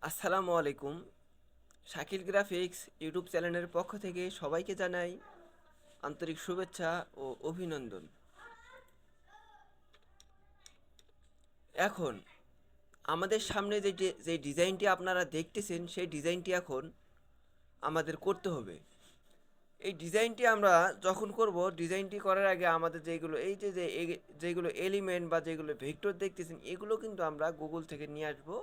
আসসালামু আলাইকুম। Shakil graphics YouTube চ্যানেলের পক্ষ থেকে সবাইকে জানাই আন্তরিক শুভেচ্ছা ও অভিনন্দন। এখন আমাদের সামনে যে ডিজাইনটি আপনারা দেখতেছেন সেই ডিজাইনটি এখন আমাদের করতে হবে। এই ডিজাইনটি আমরা যখন করব, ডিজাইনটি করার আগে আমাদের যেগুলো এই যে যে যেগুলো এলিমেন্ট বা যেগুলো ভেক্টর দেখতেছেন এগুলো কিন্তু আমরা গুগল থেকে নিয়ে আসবো।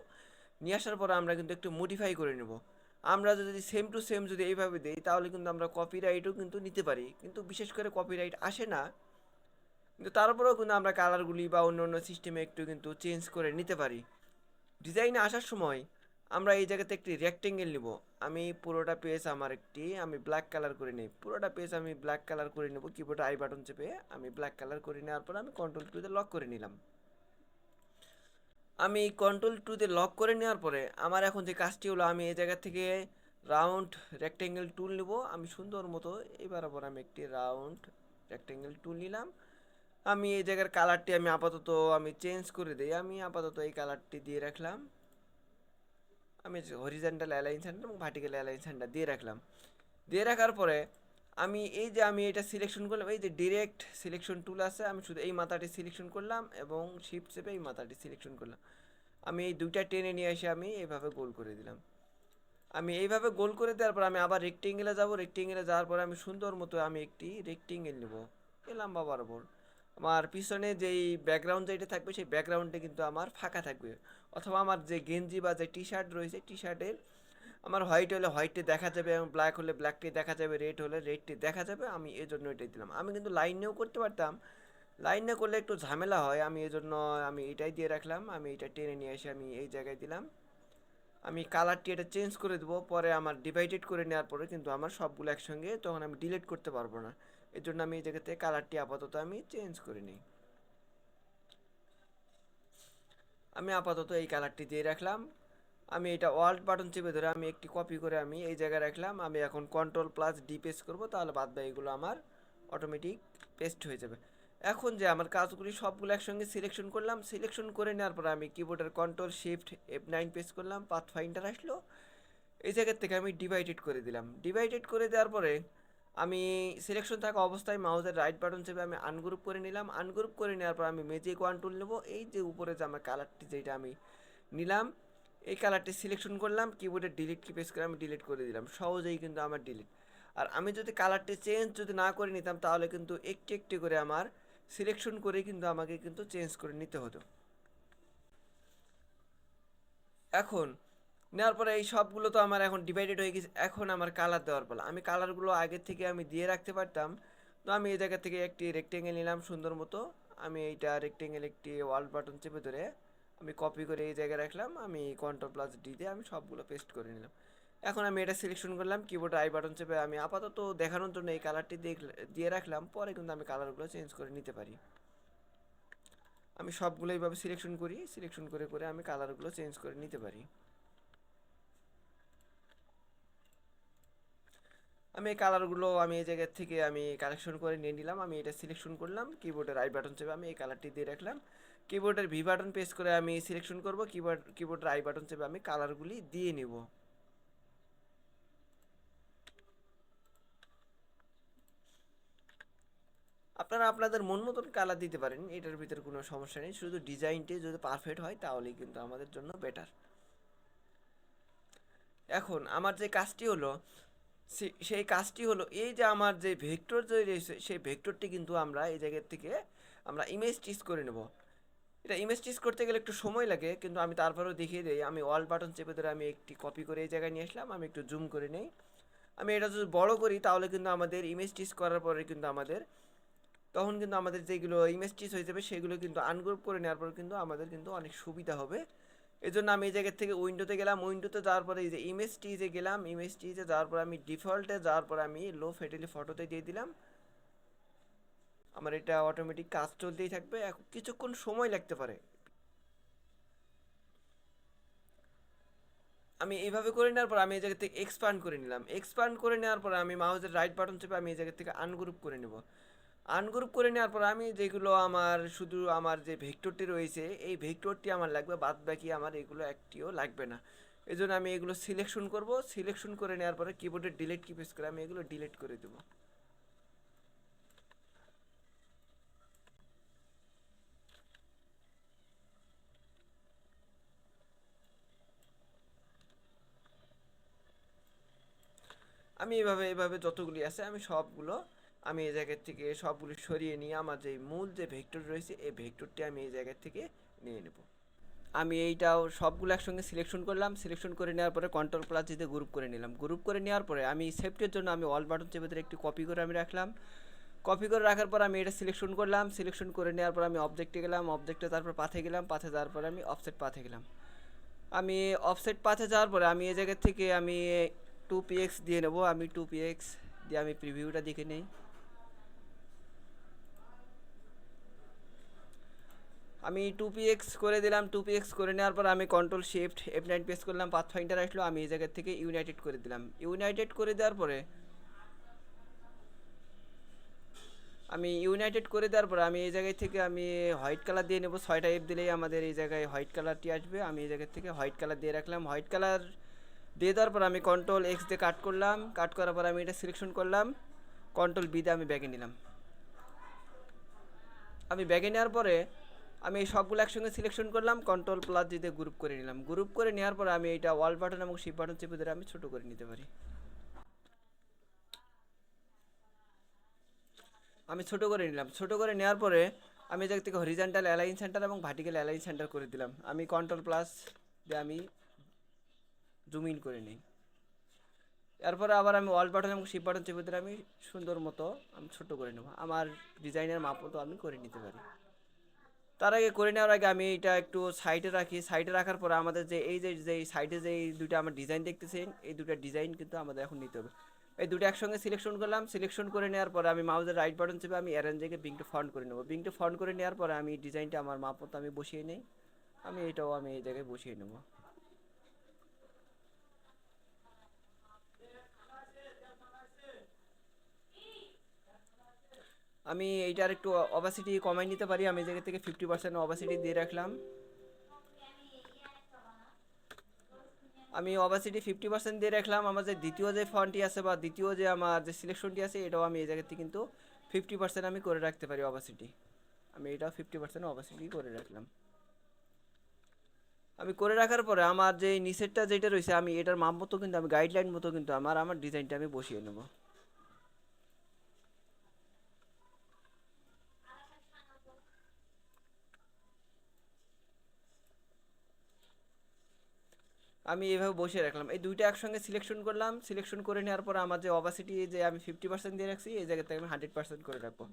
নিয়ে আসার পর আমরা কিন্তু একটু মডিফাই করে নেব। আমরা যদি সেম টু সেম যদি এইভাবে দিই তাহলে কিন্তু আমরা কপিরাইটও কিন্তু নিতে পারি, কিন্তু বিশেষ করে কপিরাইট আসে না। কিন্তু তারপরেও কিন্তু আমরা কালারগুলি বা অন্য অন্য সিস্টেমে একটু কিন্তু চেঞ্জ করে নিতে পারি। ডিজাইনে আসার সময় আমরা এই জায়গাতে একটি রেক্টেঙ্গেল নিব। আমি পুরোটা পেজ আমি ব্ল্যাক কালার করে নিই, পুরোটা পেজ আমি ব্ল্যাক কালার করে নেব। কিবোর্ডে আই বাটন চেপে আমি ব্ল্যাক কালার করে নেওয়ার পর আমি কন্ট্রোল টুতে লক করে নিলাম। আমি কন্ট্রোল টুতে লক করে নেওয়ার পরে আমার এখন যে কাজটি হলো, আমি এই জায়গা থেকে রাউন্ড রেক্টেঙ্গেল টুল নেব। আমি সুন্দর মতো এবার আবার আমি একটি রাউন্ড রেক্টেঙ্গেল টুল নিলাম। আমি এই জায়গার কালারটি আমি চেঞ্জ করে দিই। আমি আপাতত এই কালারটি দিয়ে রাখলাম। আমি হরিজন্টাল অ্যালাইন সেন্টার এবং ভার্টিক্যাল অ্যালাইন সেন্টার দিয়ে রাখলাম। দিয়ে রাখার পরে আমি এটা সিলেকশন করলাম, এই যে ডিরেক্ট সিলেকশন টুল আছে, আমি শুধু এই মাথাটি সিলেকশন করলাম এবং শিফট চেপে এই মাথাটি সিলেকশন করলাম। আমি এই দুইটা টেনে নিয়ে এসে আমি এইভাবে গোল করে দিলাম। আমি এইভাবে গোল করে দেওয়ার পর আমি আবার রেক্টেঙ্গেলে যাব। রেক্টেঙ্গেলে যাওয়ার পরে আমি সুন্দর মতো আমি একটি রেক্টেঙ্গেল নেব এই লম্বা বরাবর। আমার পিছনে যেই ব্যাকগ্রাউন্ড যেটা থাকবে সেই ব্যাকগ্রাউন্ডে কিন্তু আমার ফাঁকা থাকবে, অথবা আমার যে গেঞ্জি বা যে টি শার্ট রয়েছে টি শার্টের আমার হোয়াইট হলে হোয়াইটটি দেখা যাবে এবং ব্ল্যাক হলে ব্ল্যাকটি দেখা যাবে, রেড হলে রেডটি দেখা যাবে। আমি এই জন্য এটাই দিলাম। আমি কিন্তু লাইনেও করতে পারতাম, লাইনে করলে একটু ঝামেলা হয়, আমি এই জন্য আমি এটাই দিয়ে রাখলাম। আমি এটা টেনে নিয়ে এসে আমি এই জায়গায় দিলাম। আমি কালারটি এটা চেঞ্জ করে দেবো, পরে আমার ডিভাইডেড করে নেওয়ার পরে কিন্তু আমার সবগুলো একসঙ্গে তখন আমি ডিলিট করতে পারবো না। এর জন্য আমি এই জায়গাতে কালারটি আপাতত আমি চেঞ্জ করে নিই। আমি আপাতত এই কালারটি দিয়ে রাখলাম। আমি এটা অল্ট বাটন চেপে ধরে আমি একটি কপি করে আমি এই জায়গায় রাখলাম। আমি এখন কন্ট্রোল প্লাস ডি পেস্ট করবো, তাহলে বাদ বাকিগুলো আমার অটোমেটিক পেস্ট হয়ে যাবে। এখন যে আমার কাজগুলি সবগুলো একসঙ্গে সিলেকশন করলাম, সিলেকশন করে নেওয়ার পরে আমি কিবোর্ডের কন্ট্রোল শিফট F9 পেস্ট করলাম, পাথ ফাইন্ডার আসলো। এই জায়গার থেকে আমি ডিভাইডেড করে দিলাম। ডিভাইডেড করে দেওয়ার পরে আমি সিলেকশন থাকা অবস্থায় মাউসের রাইট বাটন চেপে আমি আনগ্রুপ করে নিলাম। আনগ্রুপ করে নেওয়ার পর আমি ম্যাজিক ওয়ান টুল নেব। এই যে উপরে যে আমার কালারটি যেটা আমি নিলাম এই কালারটি সিলেকশন করলাম, কিবোর্ডে ডিলিট কি প্রেস করে আমি ডিলিট করে দিলাম। সহজেই কিন্তু আমার ডিলিট। আর আমি যদি কালারটি চেঞ্জ যদি না করে নিতাম তাহলে কিন্তু একটি একটি করে আমার সিলেকশন করে কিন্তু আমাকে কিন্তু চেঞ্জ করে নিতে হতো। এখন নেওয়ার পরে এই সবগুলো তো আমার এখন ডিভাইডেড হয়ে গেছে। এখন আমার কালার দেওয়ার পালা। আমি কালারগুলো আগের থেকে আমি দিয়ে রাখতে পারতাম। তো আমি এই জায়গা থেকে একটি রেক্টেঙ্গেল নিলাম সুন্দর মতো। আমি এইটা রেক্টেঙ্গেল একটি ওয়াল বাটন চেপে ধরে আমি কপি করে এই জায়গায় রাখলাম। আমি কন্ট্রোল প্লাস ডি দিয়ে আমি সবগুলো পেস্ট করে নিলাম। এখন আমি এটা সিলেকশন করলাম, কিবোর্ডে আই বাটন চেপে আমি আপাতত দেখানোর জন্য এই কালারটি দিয়ে রাখলাম। পরে কিন্তু আমি কালারগুলো চেঞ্জ করে নিতে পারি। আমি সবগুলো এইভাবে সিলেকশন করি, সিলেকশন করে করে আমি কালারগুলো চেঞ্জ করে নিতে পারি। আমি এই কালারগুলো আমি এই জায়গার থেকে আমি কালেকশন করে নিয়ে নিলাম। আমি এটা সিলেকশন করলাম, কিবোর্ডের রাইট বাটন চেপে আমি এই কালারটি দিয়ে রাখলাম। কিবোর্ডের ভি বাটন প্রেস করে আমি সিলেকশন করব, কিবোর্ডের আই বাটন চেপে আমি কালারগুলি দিয়ে নিব। আপনারা আপনাদের মন মতন কালার দিতে পারেন, এটার ভিতরে কোনো সমস্যা নেই। শুধু ডিজাইনটি যদি পারফেক্ট হয় তাহলেই কিন্তু আমাদের জন্য বেটার। এখন আমার যে কাজটি হলো সেই কাজটি হলো এই যে আমার যে ভেক্টর যে রয়েছে সেই ভেক্টরটি কিন্তু আমরা এই জায়গার থেকে আমরা ইমেজ স্টিচ করে নেব। এটা ইমেজ স্টিচ করতে গেলে একটু সময় লাগে, কিন্তু আমি তারপরেও দেখিয়ে দিই। আমি অল বাটন চেপে ধরে আমি একটি কপি করে এই জায়গায় নিয়ে আসলাম। আমি একটু জুম করে নেই। আমি এটা যদি বড় করি তাহলে কিন্তু আমাদের ইমেজ স্টিচ করার পরে কিন্তু আমাদের যেগুলো ইমেজ স্টিচ হয়ে যাবে সেগুলো কিন্তু আনগ্রুপ করে নেওয়ার পর কিন্তু আমাদের কিন্তু অনেক সুবিধা হবে। এই জন্য আমি এই জায়গার থেকে উইন্ডোতে গেলাম, উইন্ডোতে যাওয়ার পরে এই যে ইমেজ স্টিচে গেলাম, ইমেজ স্টিচে যাওয়ার পর আমি ডিফল্টে যাওয়ার পর আমি লো ফেটেলি ফটোতে দিয়ে দিলাম। আমার এটা অটোমেটিক কাজ চলতেই থাকবে, এখন কিছুক্ষণ সময় লাগতে পারে। আমি এইভাবে করে নেওয়ার পর আমি এই জায়গা থেকে এক্সপান্ড করে নিলাম। এক্সপান্ড করে নেওয়ার পর আমি মাউসের রাইট বাটন চেপে আমি এই জায়গা থেকে আনগ্রুপ করে নেব। আনগ্রুপ করে নেওয়ার পর আমি যেগুলো আমার শুধু আমার যে ভেক্টরটি রয়েছে এই ভেক্টরটি আমার লাগবে, বাদ বাকি আমার এগুলো একটিও লাগবে না। এই জন্য আমি এগুলো সিলেকশন করব, সিলেকশন করে নেওয়ার পরে কিবোর্ডের ডিলিট কি প্রেস করে আমি এগুলো ডিলিট করে দেবো। আমি এভাবে যতগুলি আছে আমি সবগুলো আমি এই জায়গা থেকে সবগুলো সরিয়ে নিয়ে আমার যে মূল যে ভেক্টর রয়েছে এই ভেক্টরটি আমি এই জায়গা থেকে নিয়ে নেব। আমি এইটাও সবগুলো একসঙ্গে সিলেকশন করলাম, সিলেকশন করে নেওয়ার পরে কন্ট্রোল প্লাস দিয়ে গ্রুপ করে নিলাম। গ্রুপ করে নেওয়ার পরে আমি সেফটির জন্য আমি অল বাটন চেপে ধরে একটি কপি করে আমি রাখলাম। কপি করে রাখার পর আমি এটা সিলেকশন করলাম, সিলেকশন করে নেওয়ার পর আমি অবজেক্টে গেলাম, অবজেক্টে তারপর পাথে গেলাম, পাথে যাওয়ার পরে আমি অফসেট পাথে গেলাম। আমি অফসেট পাথে যাওয়ার পরে আমি এই জায়গা থেকে আমি 2px দিয়ে নেব। আমি 2px দিয়ে আমি প্রিভিউটা দেখে নেই। আমি 2px করে দিলাম। 2px করে নেওয়ার পর আমি কন্ট্রোল শিফট F9 প্রেস করলাম, পাথ ফাইন্ডার আসলো, আমি এই জায়গা থেকে ইউনাইটেড করে দিলাম। ইউনাইটেড করে দেওয়ার পরে আমি এই জায়গায় থেকে আমি হোয়াইট কালার দিয়ে নেব। 6টা এফ দিলেই আমাদের এই জায়গায় হোয়াইট কালারটি আসবে। আমি এই জায়গা থেকে হোয়াইট কালার দিয়ে রাখলাম। হোয়াইট কালার দিয়ে দেওয়ার পর আমি কন্ট্রোল এক্স দিয়ে কাট করলাম, কাট করার পর আমি এটা সিলেকশন করলাম, কন্ট্রোল বি দিয়ে আমি ব্যাগে নিলাম। আমি ব্যাগে নেওয়ার পরে আমি এই সবগুলো একসঙ্গে সিলেকশন করলাম, কন্ট্রোল প্লাস দিয়ে গ্রুপ করে নিলাম। গ্রুপ করে নেওয়ার পরে আমি এটা ওয়াল বাটন এবং শিপ বাটন চেপে ধরে আমি ছোটো করে নিতে পারি। আমি ছোটো করে নিলাম। ছোটো করে নেওয়ার পরে আমি এই জায়গা থেকে হরিজন্টাল অ্যালাইন সেন্টার এবং ভার্টিক্যাল অ্যালাইন সেন্টার করে দিলাম। আমি কন্ট্রোল প্লাস দিয়ে আমি জুম ইন করে নিই। এরপরে আবার আমি অল বাটন এবং শিপ বাটন চেপে ধরে আমি সুন্দর মতো আমি ছোটো করে নেব। আমার ডিজাইনের মাপ মতো আমি করে নিতে পারি। তার আগে করে নেওয়ার আগে আমি এটা একটু সাইডে রাখি। সাইডে রাখার পরে আমাদের যে এই যে সাইডে যে এই দুটো আমার ডিজাইন দেখতেছেন, এই দুটো ডিজাইন কিন্তু আমাদের এখন নিতে হবে। এই দুটো একসঙ্গে সিলেকশন করলাম। সিলেকশন করে নেওয়ার পরে আমি মাউসের রাইট বাটন চেপে আমি অ্যারেঞ্জকে বিং টু ফন্ট করে নেব। বিং টু ফন্ট করে নেওয়ার পরে আমি ডিজাইনটা আমার মাপ মতো আমি বসিয়ে নিই। আমি এটাও আমি এই জায়গায় বসিয়ে নেব। আমি এইটার একটু অবাসিটি কমাই নিতে পারি। আমি এই জায়গা থেকে 50% অবাসিটি দিয়ে রাখলাম। আমি অবাসিটি 50% দিয়ে রাখলাম। আমার যে দ্বিতীয় যে ফন্টটি আছে বা দ্বিতীয় যে আমার যে সিলেকশনটি আছে এটাও আমি এই জায়গাতে কিন্তু 50% আমি করে রাখতে পারি অবাসিটি। আমি এটাও 50% অবাসিটি করে রাখলাম। আমি করে রাখার পরে আমার যে নিচেরটা যেটা রয়েছে আমি এটার মাপ মতো কিন্তু আমি গাইডলাইন মতো কিন্তু আমার ডিজাইনটা আমি বসিয়ে নেব। আমি এইভাবে বসিয়ে রাখলাম। এই দুইটা একসঙ্গে সিলেকশন করলাম। সিলেকশন করে নেওয়ার পর আমার যে অবাসিটি যে আমি 50% দিয়ে রাখছি এই জায়গাতে আমি 100% করে রাখবো।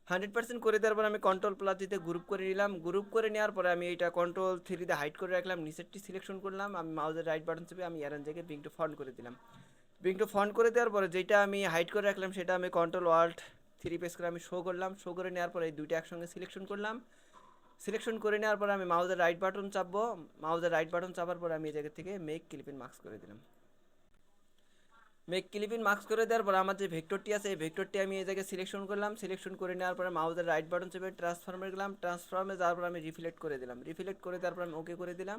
100% করে দেওয়ার পর আমি কন্ট্রোল প্লাস দিতে গ্রুপ করে নিলাম। গ্রুপ করে নেওয়ার পরে আমি এটা কন্ট্রোল 3 দিয়ে হাইড করে রাখলাম। নিচেরটি সিলেকশন করলাম। আমি মাউসের রাইট বাটন চেপে আমি অ্যারেঞ্জ থেকে বিং টু ফন্ট করে দিলাম। বিং টু ফন্ট করে দেওয়ার পরে যেটা আমি হাইড করে রাখলাম সেটা আমি কন্ট্রোল অল্ট 3 প্রেস করে আমি শো করলাম। শো করে নেওয়ার পরে এই দুইটা একসঙ্গে সিলেকশন করলাম। সিলেকশন করে নেওয়ার পরে আমি মাউসের রাইট বাটন চাপবো। মাউসের রাইট বাটন চাপার পরে আমি এই জায়গা থেকে মেক ক্লিপ ইন মার্কস করে দিলাম। মেক ক্লিপ ইন মার্কস করে দেওয়ার পর আমার যে ভেক্টরটি আছে এই ভেক্টরটি আমি এই জায়গায় সিলেকশন করলাম। সিলেকশন করে নেওয়ার পরে মাউসের রাইট বাটন চেপে ট্রান্সফর্মে গেলাম। ট্রান্সফর্মে যাওয়ার পর আমি রিফ্লেক্ট করে দিলাম। রিফ্লেক্ট করে দেওয়ার পর আমি ওকে করে দিলাম।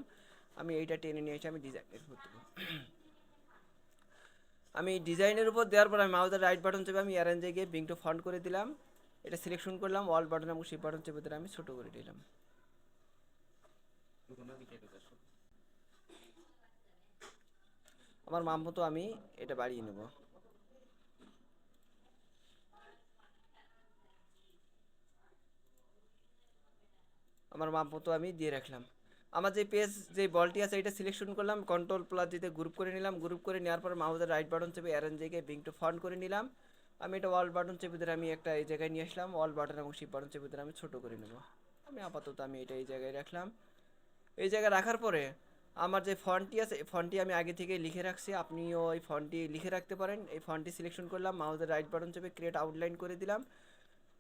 আমি এইটা টেনে নিয়ে এসে আমি ডিজাইনের উপর দেবো। আমি ডিজাইনের উপর দেওয়ার পর আমি মাউসের রাইট বাটন চেপে আমি অ্যারেঞ্জে গিয়ে বিং টু ফন্ট করে দিলাম। এটা সিলেকশন করলাম। অল বাটন এবং শিপ বাটন চেপে দিলে আমি ছোটো করে দিলাম। আমার মাপ মতো আমি এটা বাড়িয়ে নেব। আমার মাপ মতো আমি দিয়ে রাখলাম। আমার যে পেজ যে বলটি আছে এটা সিলেকশন করলাম, কন্ট্রোল প্লাস দিতে গ্রুপ করে নিলাম। গ্রুপ করে নেওয়ার পর মাউসের রাইট বাটন চেপে অ্যারেঞ্জ জায়গায় বিং টু ফন্ট করে নিলাম। আমি এটা অল বাটন চেপে ধরে আমি একটা এই জায়গায় নিয়ে আসলাম। অল বাটন এবং শিপ বাটন চেপে ধরে আমি ছোটো করে নেব। আমি আপাতত আমি এটা এই জায়গায় রাখলাম। এই জায়গায় রাখার পরে আমার যে ফন্টটি আছে এই ফন্টটি আমি আগে থেকে লিখে রাখছি, আপনিও এই ফন্টটি লিখে রাখতে পারেন। এই ফন্টটি সিলেকশন করলাম, মাউসের রাইট বাটন চেপে ক্রিয়েট আউটলাইন করে দিলাম।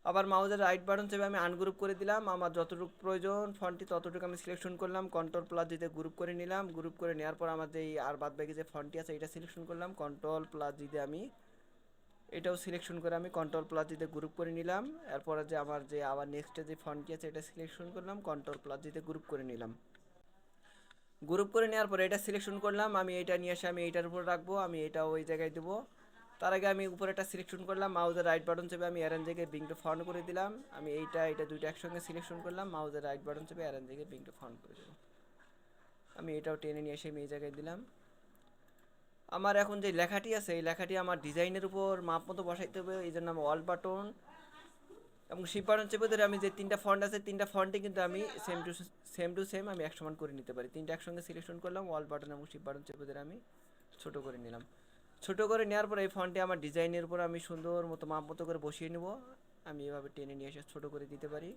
আবার মাউসের রাইট বাটন চেপে আমি আনগ্রুপ করে দিলাম। আমার যতটুকু প্রয়োজন ফন্টটি ততটুকু আমি সিলেকশন করলাম, কন্ট্রোল প্লাস দিতে গ্রুপ করে নিলাম। গ্রুপ করে নেওয়ার পর আমার যে আর বাদ বাকি যে ফন্টটি আছে এটা সিলেকশন করলাম, কন্ট্রোল প্লাস দিতে আমি এটাও সিলেকশন করে আমি কন্ট্রোল প্লাস দিতে গ্রুপ করে নিলাম। এরপরে যে আমার যে আবার নেক্সটে যে ফন্টটি আছে এটা সিলেকশন করলাম, কন্ট্রোল প্লাস দিতে গ্রুপ করে নিলাম। গ্রুপ করে নেওয়ার পরে এটা সিলেকশন করলাম, আমি এটা নিয়ে এসে আমি এইটার উপর রাখবো, আমি এটা ওই জায়গায় দেবো। তার আগে আমি উপরে একটা সিলেকশন করলাম, মাউজের রাইট বাটন চেপে আমি অ্যারেঞ্জ থেকে বিং টু ফন্ট করে দিলাম। আমি এটা দুইটা একসঙ্গে সিলেকশন করলাম, মাউজের রাইট বাটন চেপে অ্যারেঞ্জ থেকে বিং টু ফন্ট করে দেবো। আমি এটাও টেনে নিয়ে এসে আমি এই জায়গায় দিলাম। আমার এখন যে লেখাটি আছে এই লেখাটি আমার ডিজাইনের উপর মাপ মতো বসাইতে হবে, এই জন্য আমি অল বাটন এবং শিপ বাটন চেপে ধরে আমি যে তিনটা ফন্ট আছে তিনটা ফন্টে কিন্তু আমি সেম আমি এক সমান করে নিতে পারি। তিনটা একসঙ্গে সিলেকশন করলাম, অল বাটন এবং শিপ বাটন চেপে ধরে আমি ছোট করে নিলাম। ছোট করে নেওয়ার পরে এই ফন্টে আমার ডিজাইনের উপর আমি সুন্দর মতো মাপ মতো করে বসিয়ে নেব। আমি এভাবে টেনে নিয়ে এসে ছোট করে দিতে পারি।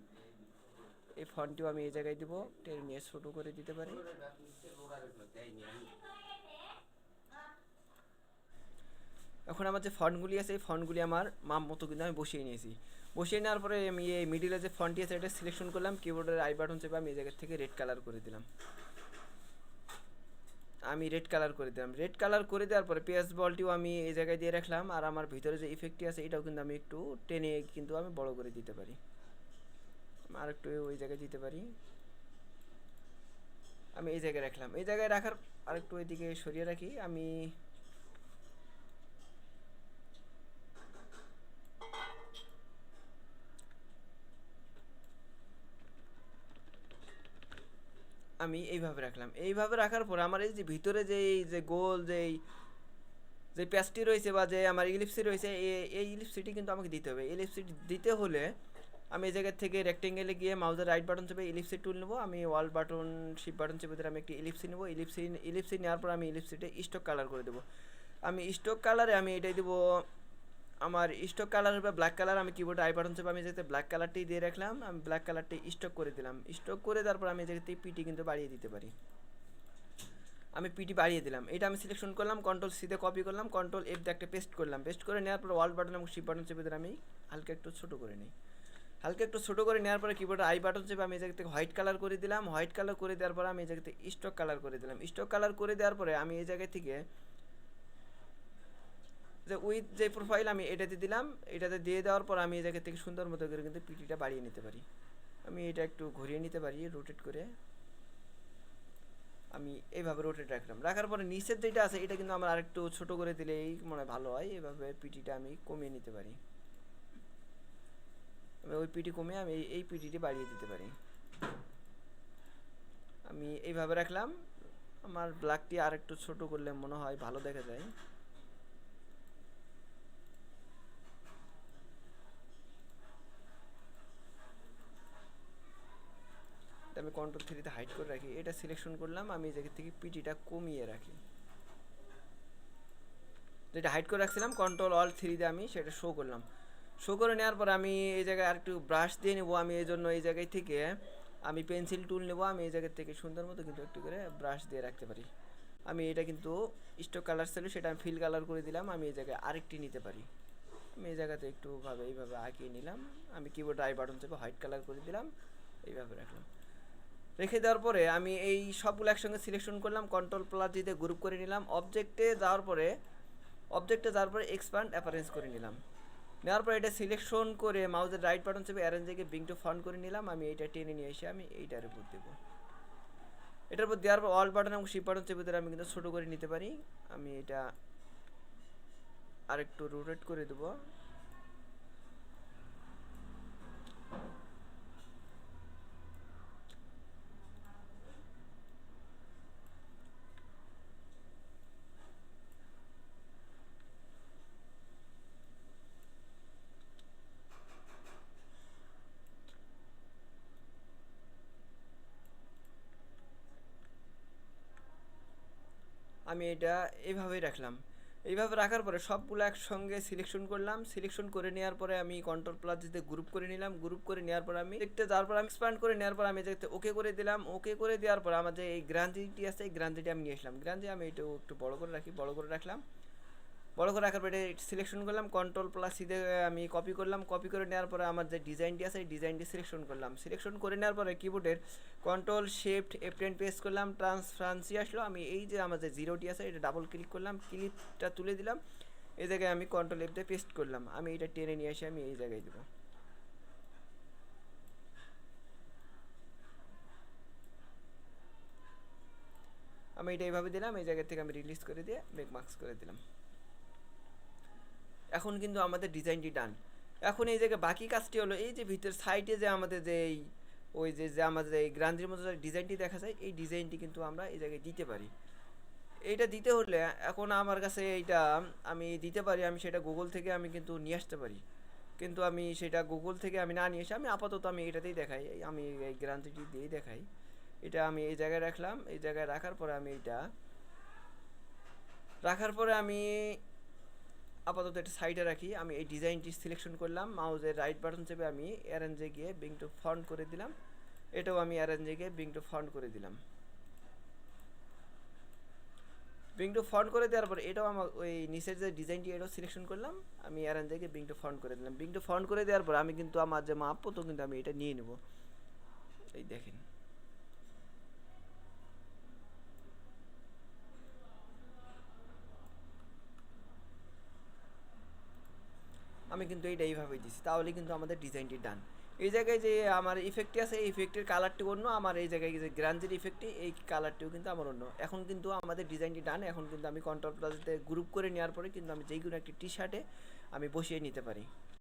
এই ফন্টটিও আমি এই জায়গায় দিব, টেনে নিয়ে ছোট করে দিতে পারি। এখন আমার যে ফন্টগুলি আছে এই ফন্টগুলি আমার মাপ মতো কিন্তু আমি বসিয়ে নিয়েছি। বসিয়ে নেওয়ার পরে আমি এই মিডিলে যে ফন্টটি আছে এটা সিলেকশন করলাম, কিবোর্ডের আই বাটন চেপে আমি এই জায়গা থেকে রেড কালার করে দিলাম। আমি রেড কালার করে দিলাম। রেড কালার করে দেওয়ার পরে পেজ বলটিও আমি এই জায়গায় দিয়ে রাখলাম। আর আমার ভিতরে যে ইফেক্টটি আছে এটাও কিন্তু আমি একটু টেনে কিন্তু আমি বড় করে দিতে পারি, আর একটু ওই জায়গায় দিতে পারি। আমি এই জায়গায় রাখলাম। এই জায়গায় রাখার আর একটু ওইদিকে সরিয়ে রাখি। আমি আমি এইভাবে রাখলাম। এইভাবে রাখার পর আমার এই যে ভিতরে যে এই যে গোল যে প্যাচটি রয়েছে বা যে আমার ইলিপসি রয়েছে এই ইলিপসিটি কিন্তু আমাকে দিতে হবে। ইলিপসিটি দিতে হলে আমি এই জায়গা থেকে রেক্টেঙ্গেলে গিয়ে মাউজের রাইট বাটন চেপে ইলিপসি টুল নেবো। আমি ওয়াল বাটন শিপ বাটন চেপে ধরে আমি একটি ইলিপসি নেবো। ইলিপসি নেওয়ার পর আমি ইলিপসিটা স্টক কালার করে দেবো। আমি স্টক কালারে আমি এটাই দেবো, আমার স্টক কালার হবে ব্ল্যাক কালার। আমি কিবোর্ডে আই বাটন চেপে আমি যাতে ব্ল্যাক কালারটি দিয়ে রাখলাম, আমি ব্ল্যাক কালারটি স্টক করে দিলাম। স্টক করে তারপর আমি যাতে পিটি কিন্তু বাড়িয়ে দিতে পারি। আমি পিটি বাড়িয়ে দিলাম। এটা আমি সিলেকশন করলাম, কন্ট্রোল সিতে কপি করলাম, কন্ট্রোল এফ দিয়ে একটা পেস্ট করলাম। পেস্ট করে নেওয়ার পর ওয়াল বাটন এবং শিপ বাটন চেপে ধরে আমি হালকা একটু ছোটো করে নিই। হালকা একটু ছোটো করে নেওয়ার পরে কিবোর্ডে আই বাটন চেপে আমি এই জায়গা থেকে হোয়াইট কালার করে দিলাম। হোয়াইট কালার করে দেওয়ার পরে আমি এই জায়গা থেকে স্টক কালার করে দিলাম। স্টক কালার করে দেওয়ার পরে আমি এই জায়গা থেকে যে উইথ যে প্রোফাইল আমি এটাতে দিলাম, এটাতে দিয়ে দেওয়ার পর আমি এই জায়গা থেকে সুন্দর মতো করে কিন্তু পিটিটা বাড়িয়ে নিতে পারি। আমি এটা একটু ঘুরিয়ে নিতে পারি রোটেট করে। আমি এইভাবে রোটেট রাখলাম। রাখার পরে নিচের যেটা আছে এটা কিন্তু আমার আরেকটু ছোট করে দিলেই মনে হয় ভালো হয়। এভাবে পিটিটা আমি কমিয়ে নিতে পারি। আমি ওই পিটি কমিয়ে আমি এই পিটিটি বাড়িয়ে দিতে পারি। আমি এইভাবে রাখলাম। আমার ব্ল্যাকটি আর একটু ছোট করলে মনে হয় ভালো দেখা যায়। আমি কন্ট্রোল থ্রিতে হাইড করে রাখি। এটা সিলেকশন করলাম, আমি এই জায়গা থেকে পিটিটা কমিয়ে রাখি। যেটা হাইড করে রাখছিলাম কন্ট্রোল অল থ্রি দিয়ে আমি সেটা শো করলাম। শো করে নেওয়ার পর আমি এই জায়গায় আর একটু ব্রাশ দিয়ে নেবো। আমি এই জন্য এই জায়গায় থেকে আমি পেন্সিল টুল নেবো। আমি এই জায়গা থেকে সুন্দর মতো কিন্তু একটু করে ব্রাশ দিয়ে রাখতে পারি। আমি এটা কিন্তু স্টক কালার ছিল সেটা আমি ফিল কালার করে দিলাম। আমি এই জায়গায় আরেকটি নিতে পারি। আমি এই জায়গাতে একটু এইভাবে আঁকিয়ে নিলাম। আমি কিবোর্ড আই বাটন চেপে হোয়াইট কালার করে দিলাম, এইভাবে রাখলাম। রেখে দেওয়ার পরে আমি এই সবগুলো একসঙ্গে সিলেকশন করলাম, কন্ট্রোল প্লাস দিয়ে গ্রুপ করে নিলাম। অবজেক্টে যাওয়ার পরে এক্সপ্যান্ড অ্যাপারেন্স করে নিলাম। নেওয়ার পরে এটা সিলেকশন করে মাউসের রাইট বাটন চেপে অ্যারেঞ্জ থেকে বিং টু ফন্ট করে নিলাম। আমি এইটা টেনে নিয়ে এসে আমি এইটার উপর দেবো। এটার উপর দেওয়ার পর অল বাটন এবং শিপ বাটন চেপে ধরে আমি কিন্তু ছোটো করে নিতে পারি। আমি এটা আরেকটু রোটেট করে দেবো। আমি এটা এইভাবেই রাখলাম। এইভাবে রাখার পরে সবগুলো একসঙ্গে সিলেকশন করলাম। সিলেকশন করে নেওয়ার পরে আমি কন্ট্রোল প্লাস দিতে গ্রুপ করে নিলাম। গ্রুপ করে নেওয়ার পর আমি দেখতে যাওয়ার পর আমি এক্সপ্যান্ড করে নেওয়ার পর আমি যাতে ওকে করে দিলাম। ওকে করে দেওয়ার পর আমার যে এই গ্রান্জিটি আছে এই গ্রান্জিটি আমি নিয়ে আসলাম। গ্রান্জি আমি এটা একটু বড় করে রাখি, বড় করে রাখলাম। বড় করে রাখার পরে সিলেকশন করলাম, কন্ট্রোল প্লাস সিতে আমি কপি করলাম। কপি করে নেওয়ার পরে আমার যে ডিজাইনটি আছে এই ডিজাইনটি সিলেকশন করলাম। সিলেকশন করে নেওয়ার পরে কিবোর্ডের কন্ট্রোল শিফট F10 প্রেস করলাম, ট্রান্সপারেন্সি আসলো। আমি এই যে আমার যে জিরোটি আছে এটা ডাবল ক্লিক করলাম, ক্লিপটা তুলে দিলাম। এই জায়গায় আমি কন্ট্রোল F দিয়ে পেস্ট করলাম। আমি এটা টেনে নিয়ে এসে আমি এই জায়গায় দেবো। আমি এটা এইভাবে দিলাম, এই জায়গা থেকে আমি রিলিজ করে দিয়ে মেক মার্কস করে দিলাম। এখন কিন্তু আমাদের ডিজাইনটি ডান। এখন এই জায়গায় বাকি কাজটি হলো এই যে ভিতর সাইডে যে আমাদের যে ওই যে আমাদের এই গ্রান্ধির মতো যে ডিজাইনটি দেখা যায়, এই ডিজাইনটি কিন্তু আমরা এই জায়গায় দিতে পারি। এইটা দিতে হলে এখন আমার কাছে এইটা আমি দিতে পারি, আমি সেটা গুগল থেকে আমি কিন্তু নিয়ে আসতে পারি। কিন্তু আমি সেটা গুগল থেকে আমি না নিয়ে এসে আমি আপাতত আমি এটাতেই দেখাই, আমি এই গ্রান্থিটি দিয়েই দেখাই। এটা আমি এই জায়গায় রাখলাম, এই জায়গায় রাখার পরে আমি এইটা রাখার পরে আমি আপাতত এটা সাইডে রাখি। আমি এই ডিজাইনটি সিলেকশন করলাম, মাউসের রাইট বাটন চেপে আমি অ্যারেঞ্জে গিয়ে ব্রিং টু ফন্ট করে দিলাম। এটাও আমি অ্যারেঞ্জে গিয়ে ব্রিং টু ফন্ট করে দিলাম। ব্রিং টু ফন্ট করে দেওয়ার পর এটাও আমার ওই নিচের যে ডিজাইনটি এটাও সিলেকশন করলাম, আমি অ্যারেঞ্জে গিয়ে ব্রিং টু ফন্ট করে দিলাম। ব্রিং টু ফন্ট করে দেওয়ার পর আমি কিন্তু আমার যে মাপ তো কিন্তু আমি এটা নিয়ে নেব। এই দেখেন, আমি কিন্তু এইটা এইভাবেই দিচ্ছি, তাহলে কিন্তু আমাদের ডিজাইনটি ডান। এই জায়গায় যে আমার ইফেক্টটি আছে, এই ইফেক্টের কালারটি অন্য, আমার এই জায়গায় যে গ্রাঞ্জের ইফেক্টটি এই কালারটিও কিন্তু আমার অন্য। এখন কিন্তু আমাদের ডিজাইনটি ডান। এখন কিন্তু আমি কন্ট্রোল প্লাসতে গ্রুপ করে নেওয়ার পরে কিন্তু আমি যেই কোনো একটি টি শার্টে আমি বসিয়ে নিতে পারি।